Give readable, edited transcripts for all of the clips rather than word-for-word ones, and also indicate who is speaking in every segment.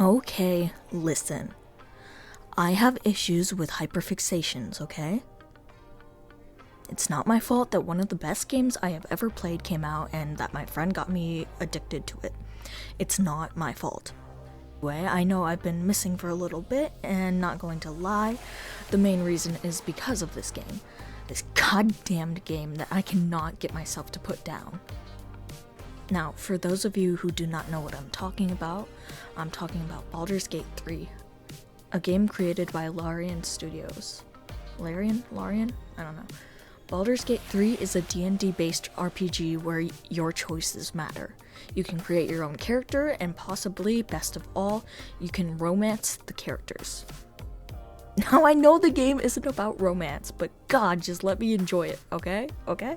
Speaker 1: Okay, listen. I have issues with hyperfixations, okay? It's not my fault that one of the best games I have ever played came out and that my friend got me addicted to it. It's not my fault. Anyway, I know I've been missing for a little bit, and not going to lie, the main reason is because of this game. This goddamned game that I cannot get myself to put down. Now, for those of you who do not know what I'm talking about Baldur's Gate 3, a game created by Larian Studios. Larian? I don't know. Baldur's Gate 3 is a D&D based RPG where your choices matter. You can create your own character, and possibly, best of all, you can romance the characters. Now, I know the game isn't about romance, but God, just let me enjoy it, okay? Okay.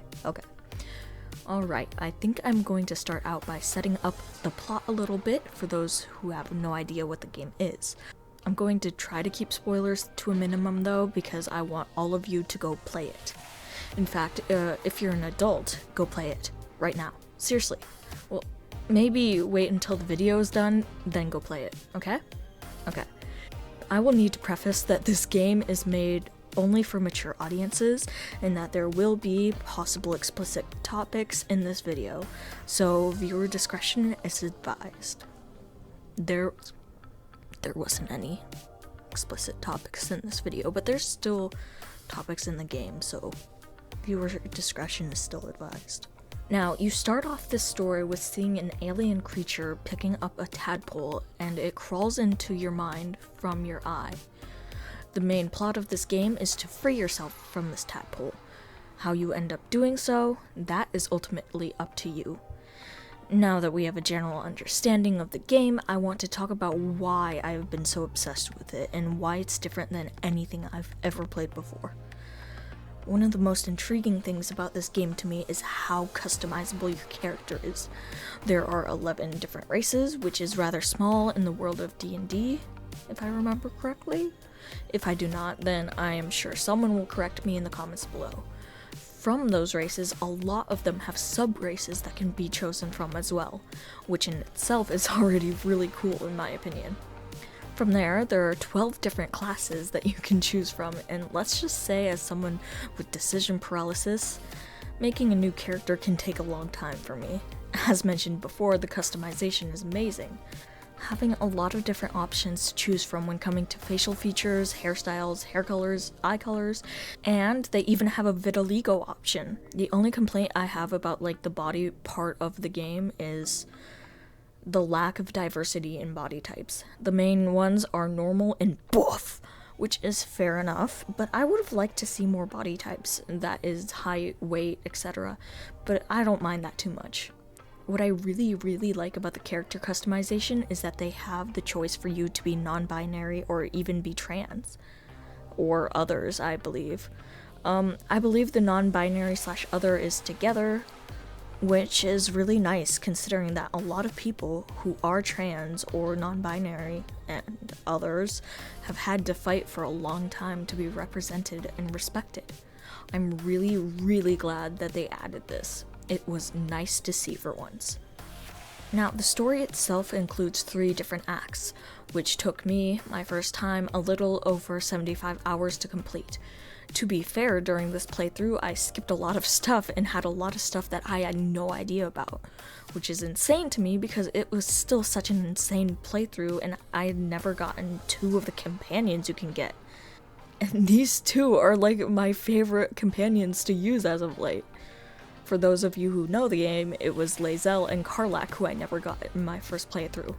Speaker 1: Alright, I think I'm going to start out by setting up the plot a little bit for those who have no idea what the game is. I'm going to try to keep spoilers to a minimum though, because I want all of you to go play it. In fact, if you're an adult, go play it right now. Seriously. Well, maybe wait until the video is done, then go play it, okay? Okay. I will need to preface that this game is made only for mature audiences, and that there will be possible explicit topics in this video, so viewer discretion is advised. There wasn't any explicit topics in this video, but there's still topics in the game, so viewer discretion is still advised. Now, you start off this story with seeing an alien creature picking up a tadpole, and it crawls into your mind from your eye. The main plot of this game is to free yourself from this tadpole. How you end up doing so, that is ultimately up to you. Now that we have a general understanding of the game, I want to talk about why I have been so obsessed with it and why it's different than anything I've ever played before. One of the most intriguing things about this game to me is how customizable your character is. There are 11 different races, which is rather small in the world of D&D, if I remember correctly. If I do not, then I am sure someone will correct me in the comments below. From those races, a lot of them have sub-races that can be chosen from as well, which in itself is already really cool in my opinion. From there are 12 different classes that you can choose from, and let's just say as someone with decision paralysis, making a new character can take a long time for me. As mentioned before, the customization is amazing. Having a lot of different options to choose from when coming to facial features, hairstyles, hair colors, eye colors, and they even have a vitiligo option. The only complaint I have about the body part of the game is the lack of diversity in body types. The main ones are normal and buff, which is fair enough, but I would have liked to see more body types, that is height, weight, etc., but I don't mind that too much. What I really like about the character customization is that they have the choice for you to be non-binary or even be trans. Or others, I believe. I believe the non-binary / other is together, which is really nice considering that a lot of people who are trans or non-binary and others have had to fight for a long time to be represented and respected. I'm really glad that they added this. It was nice to see for once. Now, the story itself includes 3 different acts, which took me, my first time, a little over 75 hours to complete. To be fair, during this playthrough, I skipped a lot of stuff and had a lot of stuff that I had no idea about, which is insane to me because it was still such an insane playthrough and I had never gotten 2 of the companions you can get. And these 2 are my favorite companions to use as of late. For those of you who know the game, it was Lae'zel and Karlach who I never got in my first playthrough.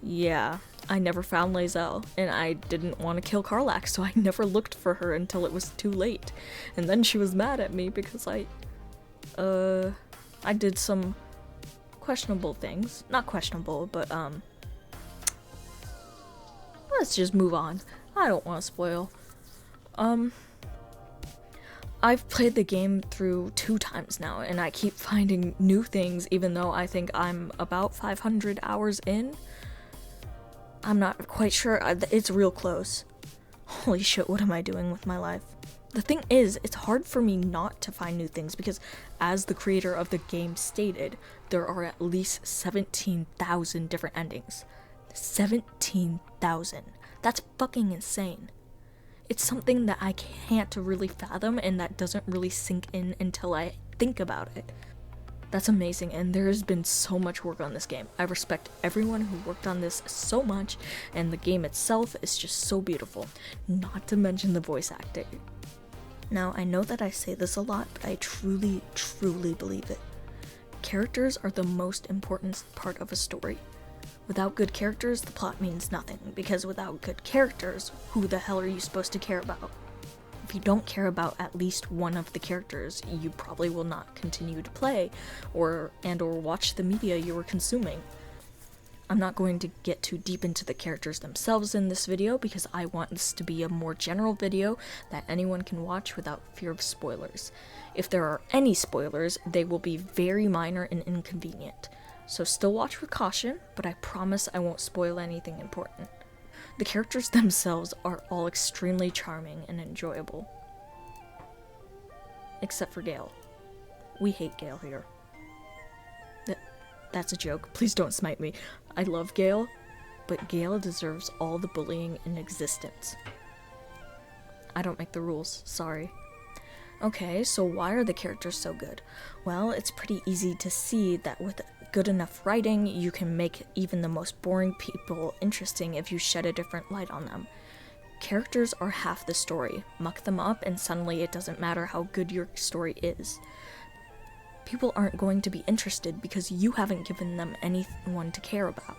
Speaker 1: Yeah, I never found Lae'zel, and I didn't want to kill Karlach, so I never looked for her until it was too late. And then she was mad at me because I did some questionable things. Not questionable, but let's just move on. I don't want to spoil. I've played the game through 2 times now, and I keep finding new things even though I think I'm about 500 hours in. I'm not quite sure, it's real close. Holy shit, what am I doing with my life? The thing is, it's hard for me not to find new things because, as the creator of the game stated, there are at least 17,000 different endings. 17,000. That's fucking insane. It's something that I can't really fathom, and that doesn't really sink in until I think about it. That's amazing, and there has been so much work on this game. I respect everyone who worked on this so much, and the game itself is just so beautiful, not to mention the voice acting. Now, I know that I say this a lot, but I truly, truly believe it. Characters are the most important part of a story. Without good characters, the plot means nothing, because without good characters, who the hell are you supposed to care about? If you don't care about at least one of the characters, you probably will not continue to play or watch the media you are consuming. I'm not going to get too deep into the characters themselves in this video because I want this to be a more general video that anyone can watch without fear of spoilers. If there are any spoilers, they will be very minor and inconvenient. So still watch with caution, but I promise I won't spoil anything important. The characters themselves are all extremely charming and enjoyable. Except for Gale. We hate Gale here. That's a joke. Please don't smite me. I love Gale, but Gale deserves all the bullying in existence. I don't make the rules, sorry. Okay, so why are the characters so good? Well, it's pretty easy to see that with good enough writing, you can make even the most boring people interesting if you shed a different light on them. Characters are half the story. Muck them up and suddenly it doesn't matter how good your story is. People aren't going to be interested because you haven't given them anyone to care about.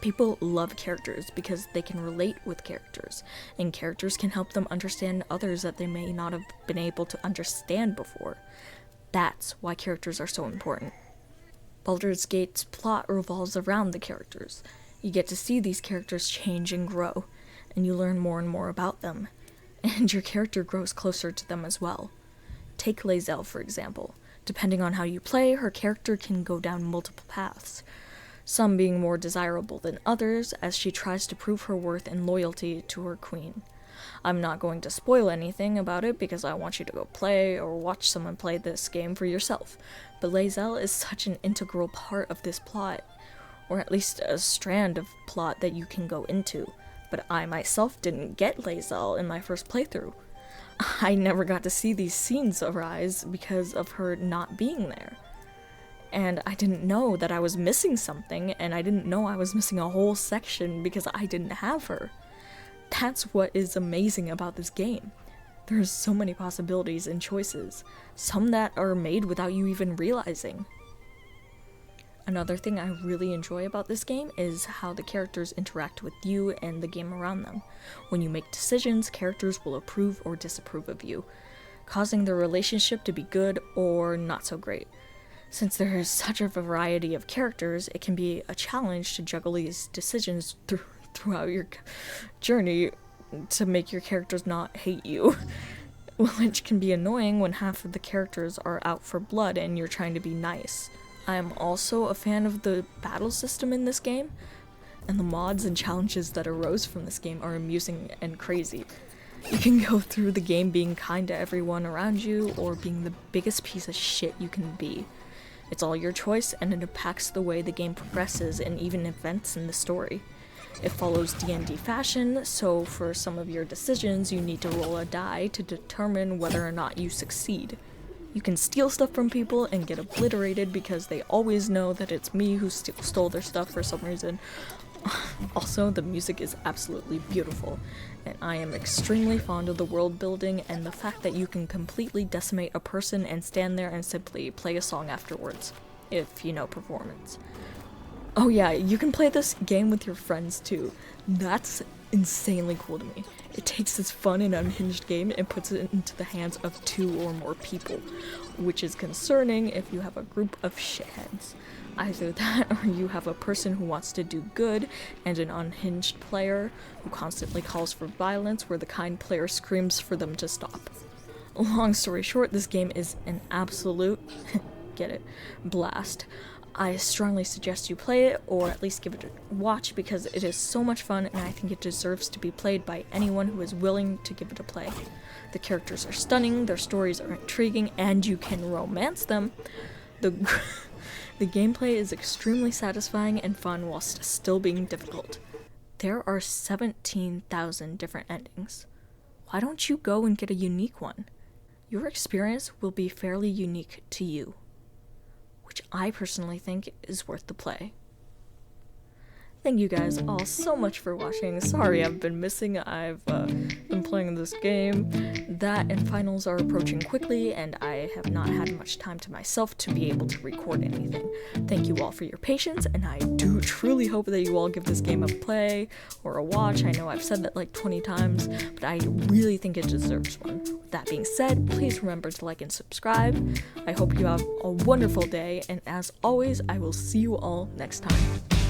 Speaker 1: People love characters because they can relate with characters, and characters can help them understand others that they may not have been able to understand before. That's why characters are so important. Baldur's Gate's plot revolves around the characters. You get to see these characters change and grow, and you learn more and more about them, and your character grows closer to them as well. Take Lae'zel, for example. Depending on how you play, her character can go down multiple paths, some being more desirable than others as she tries to prove her worth and loyalty to her queen. I'm not going to spoil anything about it because I want you to go play or watch someone play this game for yourself, but Lae'zel is such an integral part of this plot, or at least a strand of plot that you can go into, but I myself didn't get Lae'zel in my first playthrough. I never got to see these scenes arise because of her not being there. And I didn't know that I was missing something, and I didn't know I was missing a whole section because I didn't have her. That's what is amazing about this game. There's so many possibilities and choices, some that are made without you even realizing. Another thing I really enjoy about this game is how the characters interact with you and the game around them. When you make decisions, characters will approve or disapprove of you, causing the relationship to be good or not so great. Since there is such a variety of characters, it can be a challenge to juggle these decisions throughout your journey to make your characters not hate you, which can be annoying when half of the characters are out for blood and you're trying to be nice. I am also a fan of the battle system in this game, and the mods and challenges that arose from this game are amusing and crazy. You can go through the game being kind to everyone around you, or being the biggest piece of shit you can be. It's all your choice, and it impacts the way the game progresses and even events in the story. It follows D&D fashion, so for some of your decisions you need to roll a die to determine whether or not you succeed. You can steal stuff from people and get obliterated because they always know that it's me who stole their stuff for some reason. Also, the music is absolutely beautiful, and I am extremely fond of the world building and the fact that you can completely decimate a person and stand there and simply play a song afterwards, if you know performance. Oh yeah, you can play this game with your friends too. That's insanely cool to me. It takes this fun and unhinged game and puts it into the hands of 2 or more people, which is concerning if you have a group of shitheads. Either that, or you have a person who wants to do good and an unhinged player who constantly calls for violence where the kind player screams for them to stop. Long story short, this game is an absolute, get it, blast. I strongly suggest you play it, or at least give it a watch, because it is so much fun and I think it deserves to be played by anyone who is willing to give it a play. The characters are stunning, their stories are intriguing, and you can romance them. The The gameplay is extremely satisfying and fun whilst still being difficult. There are 17,000 different endings. Why don't you go and get a unique one? Your experience will be fairly unique to you, which I personally think is worth the play. Thank you guys all so much for watching. Sorry I've been missing. I've been playing this game. That and finals are approaching quickly, and I have not had much time to myself to be able to record anything. Thank you all for your patience, and I do truly hope that you all give this game a play or a watch. I know I've said that like 20 times, but I really think it deserves one. With that being said, please remember to like and subscribe. I hope you have a wonderful day, and as always, I will see you all next time.